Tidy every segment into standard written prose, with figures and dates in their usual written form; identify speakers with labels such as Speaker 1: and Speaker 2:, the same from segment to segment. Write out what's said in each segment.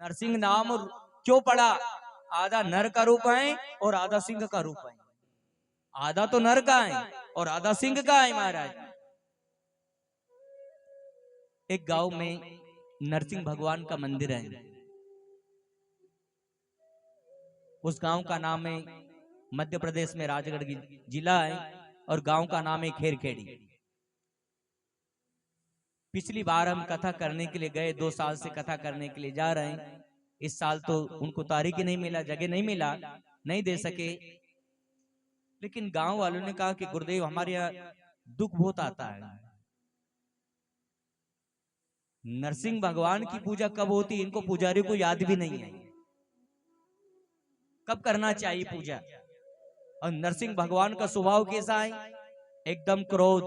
Speaker 1: नरसिंह नाम क्यों पड़ा? आधा नर का रूप है और आधा सिंह का रूप है। आधा तो नर का है और आधा सिंह का है महाराज। एक गांव में नरसिंह भगवान का मंदिर है। उस गांव का नाम है, मध्य प्रदेश में राजगढ़ जिला है, और गांव का नाम है खेरखेड़ी। पिछली बार हम कथा करने के लिए गए, 2 साल से कथा करने के लिए जा रहे हैं। इस साल तो उनको तारीख ही नहीं मिला, जगह नहीं मिला, नहीं दे सके। लेकिन गांव वालों ने कहा कि गुरुदेव हमारे यहाँ दुख बहुत आता है। नरसिंह भगवान की पूजा कब होती है इनको पुजारी को याद भी नहीं है, कब करना चाहिए पूजा। और नरसिंह भगवान का स्वभाव कैसा है? एकदम क्रोध।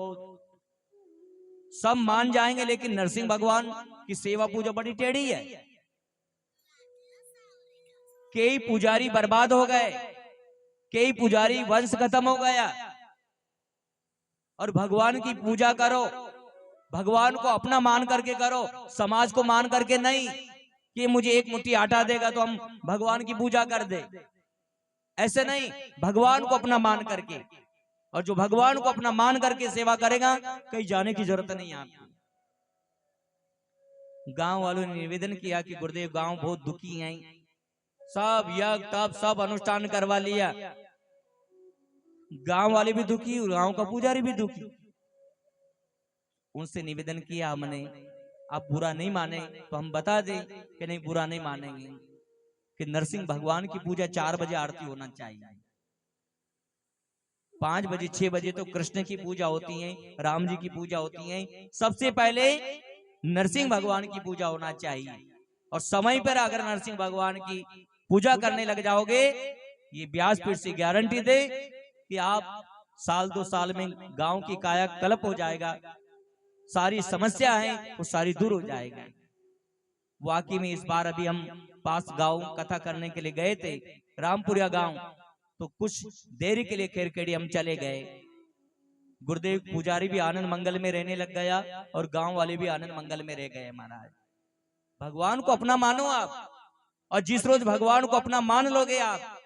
Speaker 1: सब मान जाएंगे लेकिन नरसिंह भगवान की सेवा पूजा बड़ी टेढ़ी है। कई पुजारी बर्बाद हो गए, कई पुजारी वंश खत्म हो गया। और भगवान की पूजा करो, भगवान को अपना मान करके करो, समाज को मान करके नहीं कि मुझे एक मुट्ठी आटा देगा तो हम भगवान की पूजा कर दे। ऐसे नहीं, भगवान को अपना मान करके। और जो भगवान को अपना मान करके सेवा करेगा कहीं जाने की जरूरत नहीं आपको। गांव वालों ने निवेदन किया कि गुरुदेव गांव बहुत दुखी हैं, सब यज्ञ तप सब अनुष्ठान करवा लिया, गांव वाले भी दुखी, गांव का पुजारी भी दुखी। उनसे निवेदन किया हमने, आप बुरा नहीं माने तो हम बता दें कि नहीं बुरा नहीं मानेंगे, कि नरसिंह भगवान की पूजा 4 बजे आरती होना चाहिए। 5 बजे 6 बजे तो कृष्ण की पूजा होती है, राम जी की पूजा होती है। सबसे पहले नरसिंह भगवान की पूजा होना चाहिए। और समय पर अगर नरसिंह भगवान की पूजा करने लग जाओगे, ये व्यासपीठ से गारंटी दे कि आप साल 2 साल में गांव की कायाकल्प हो जाएगा, सारी समस्या है वो सारी दूर हो जाएगा। वाकई में इस बार अभी हम पास गांव कथा करने के लिए गए थे, रामपुरिया गांव, तो कुछ देरी के लिए खेरखेड़ी हम चले गए। गुरुदेव पुजारी भी आनंद मंगल में रहने लग गया और गांव वाले भी आनंद मंगल में रह गए। महाराज भगवान को अपना मानो आप, और जिस रोज भगवान को अपना मान लोगे आप,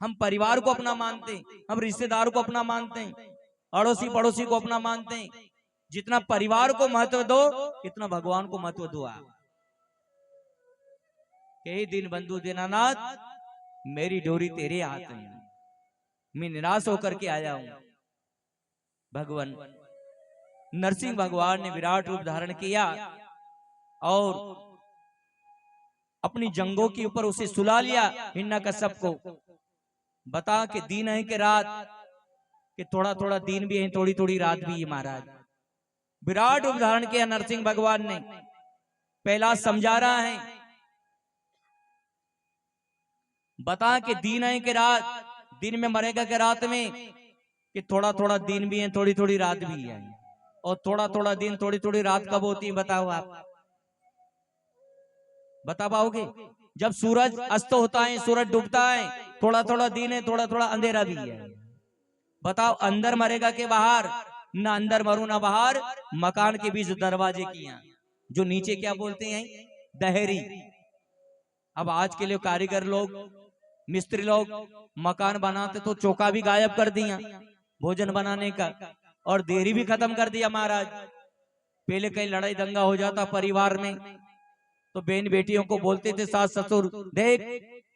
Speaker 1: हम परिवार को अपना मानते हैं, हम रिश्तेदार को अपना मानते हैं, अड़ोसी पड़ोसी को अपना मानते हैं। जितना परिवार को महत्व दो इतना भगवान को महत्व दो आप। कई दिन बंधु दीनानाथ मेरी डोरी तेरे हाथ में, मैं निराश होकर के आया हूं। भगवान नरसिंह भगवान ने विराट रूप धारण किया और अपनी जंगों के ऊपर उसे सुला लिया। हिरण्यकश्यप को बता के दिन है कि रात, कि थोड़ा थोड़ा दिन भी है थोड़ी थोड़ी रात भी है। महाराज विराट रूप धारण किया नरसिंह भगवान ने। पहला समझा रहा है, बता के दिन है कि रात, दिन में मरेगा कि रात में, कि थोड़ा थोड़ा दिन भी है थोड़ी थोड़ी रात भी है। और थोड़ा थोड़ा दिन थोड़ी थोड़ी रात कब होती है बताओ आप, बता पाओगे? जब सूरज अस्त होता है, सूरज डूबता है, थोड़ा थोड़ा दिन है थोड़ा थोड़ा अंधेरा भी है। बताओ अंदर मरेगा के बाहर? ना अंदर मरू ना बाहर, मकान के बीच दरवाजे की यहाँ, जो नीचे क्या बोलते हैं, दहरी। अब आज के लिए कारीगर लोग, मिस्त्री लोग मकान बनाते तो चौका भी गायब कर दिया भोजन बनाने का, और देरी भी खत्म कर दिया। महाराज पहले कहीं लड़ाई दंगा हो जाता परिवार में तो बहन बेटियों को बोलते थे सास ससुर, देख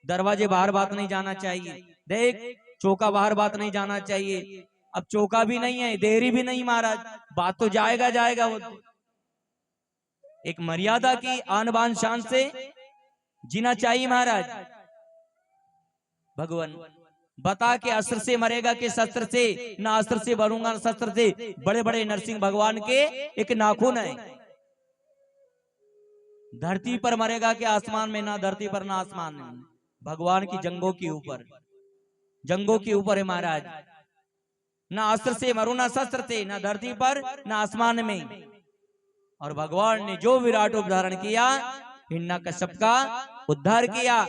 Speaker 1: दरवाजे बाहर बात नहीं जाना चाहिए, देख चौका बाहर बात नहीं जाना चाहिए। अब चौका भी नहीं है, देरी भी नहीं, महाराज बात तो जाएगा जाएगा। वो एक मर्यादा की आन बान शान से जीना चाहिए। महाराज भगवान बता के अस्त्र से मरेगा कि शस्त्र से? ना अस्त्र से मरूंगा ना शस्त्र से। बड़े बड़े नरसिंह भगवान के एक नाखून है, धरती पर मरेगा कि आसमान में? ना धरती पर ना आसमान में, भगवान की जंगों के ऊपर, जंगों के ऊपर है महाराज। ना अस्त्र से मरू ना शस्त्र से, ना धरती पर ना आसमान में। और भगवान ने जो विराट रूप धारण किया, हिरण्यकश्यप का उद्धार किया।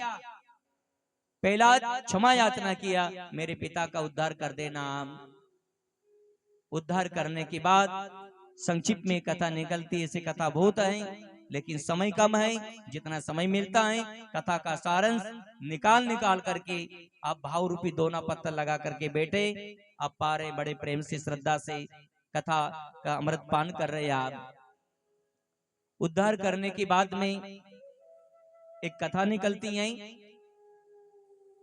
Speaker 1: पहला क्षमा याचना किया, मेरे पिता का उद्धार कर देना। उद्धार करने के बाद संक्षिप्त में कथा निकलती है, ऐसी कथा बहुत है। लेकिन समय कम है। जितना समय मिलता है कथा का सारांश निकाल निकाल करके आप भाव रूपी दोना पत्थर लगा करके बैठे, आप पा रहे बड़े प्रेम से श्रद्धा से कथा का अमृत पान कर रहे हैं। आप उद्धार करने के बाद में एक कथा निकलती है।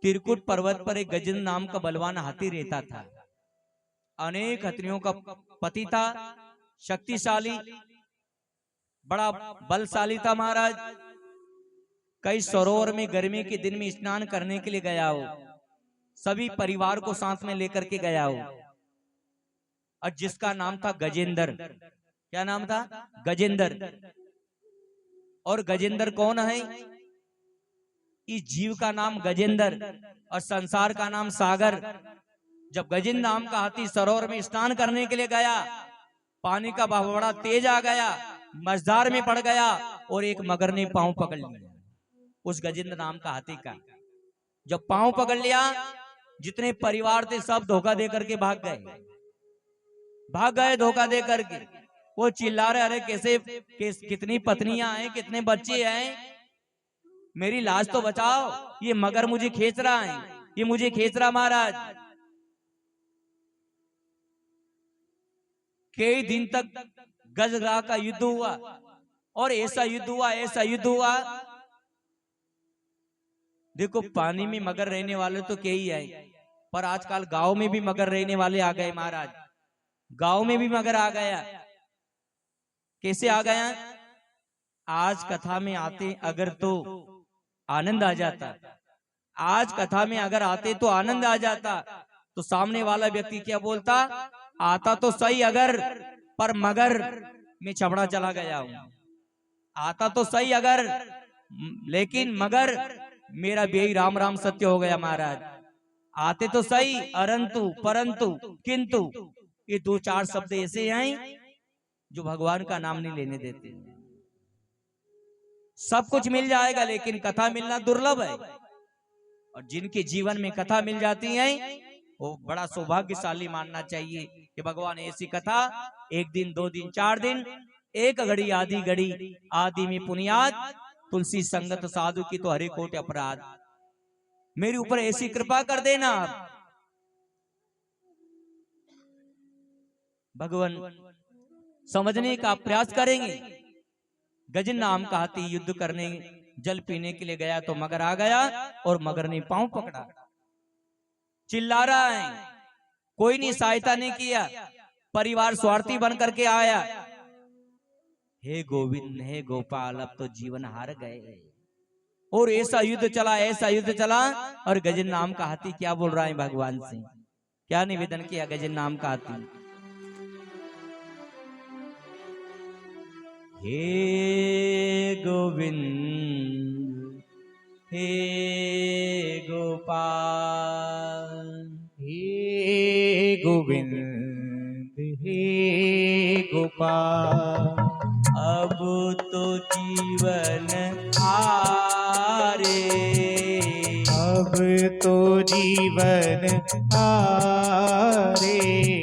Speaker 1: त्रिकुट पर्वत पर एक गजेंद्र नाम का बलवान हाथी रहता था। अनेक हाथियों का पति था, शक्तिशाली, बड़ा बलशाली था महाराज। कई सरोवर में गर्मी के दिन में स्नान करने के लिए गया हो, सभी परिवार को साथ में लेकर के गया हो, और जिसका नाम था गजेंद्र। क्या नाम था? गजेंद्र। और गजेंद्र कौन है? इस जीव का नाम गजेंद्र और संसार का नाम सागर। जब गजेंद्र नाम का हाथी सरोवर में स्नान करने के लिए गया, पानी का बहाव बड़ा तेज आ गया, मझधार में पड़ गया और एक मगर ने पांव पकड़ लिया उस गजेंद्र नाम का हाथी का। जब पांव पकड़ लिया, जितने परिवार थे सब धोखा दे करके भाग गए धोखा दे करके। वो चिल्ला रहे, अरे कैसे कितनी पत्नियां हैं, कितने बच्चे हैं, मेरी लाश तो बचाओ, ये मगर मुझे खींच रहा है, ये मुझे खींच रहा महाराज। कई दिन तक गजराह का युद्ध हुआ और ऐसा युद्ध हुआ। देखो पानी में मगर रहने वाले तो क्या ही है, पर आजकल गांव में भी मगर रहने वाले आ गए महाराज। गांव में भी मगर आ गया। कैसे आ गया? आज कथा में आते अगर तो आनंद आ जाता, आज कथा में अगर आते तो आनंद आ जाता। तो सामने वाला व्यक्ति क्या बोलता? आता तो सही अगर, पर मगर में छबड़ा चला गया हूं। आता तो सही अगर, लेकिन मगर मेरा बेई राम राम सत्य हो गया महाराज। आते तो सही, अरंतु, परंतु, किंतु, ये दो चार शब्द ऐसे हैं जो भगवान का नाम नहीं लेने देते। सब कुछ मिल जाएगा लेकिन कथा मिलना दुर्लभ है। और जिनके जीवन में कथा मिल जाती है वो बड़ा सौभाग्यशाली मानना चाहिए कि भगवान ऐसी कथा 1 दिन 2 दिन 4 दिन, एक घड़ी आधी घड़ी आदि में पुनियाद, तुलसी संगत साधु की तो हरे कोट अपराध। मेरे ऊपर ऐसी कृपा कर देना आप। भगवान समझने का प्रयास करेंगे। गजेंद्र नाम का हाथी युद्ध करने जल पीने के लिए गया तो मगर आ गया और मगर ने पांव पकड़ा, चिल्ला रहा है, कोई नहीं सहायता नहीं किया, परिवार स्वार्थी बन करके आया। हे गोविंद, हे गोपाल, अब तो जीवन हार गए। और ऐसा युद्ध चला और गजेंद्र नाम का हाथी क्या बोल रहा है भगवान से, क्या निवेदन किया गजेंद्र नाम का हाथी? हे गोविंद, हे गोपाल,
Speaker 2: हे गोविंद, हे गोपाल,
Speaker 1: अब तो जीवन हारे,
Speaker 2: अब तो जीवन हारे।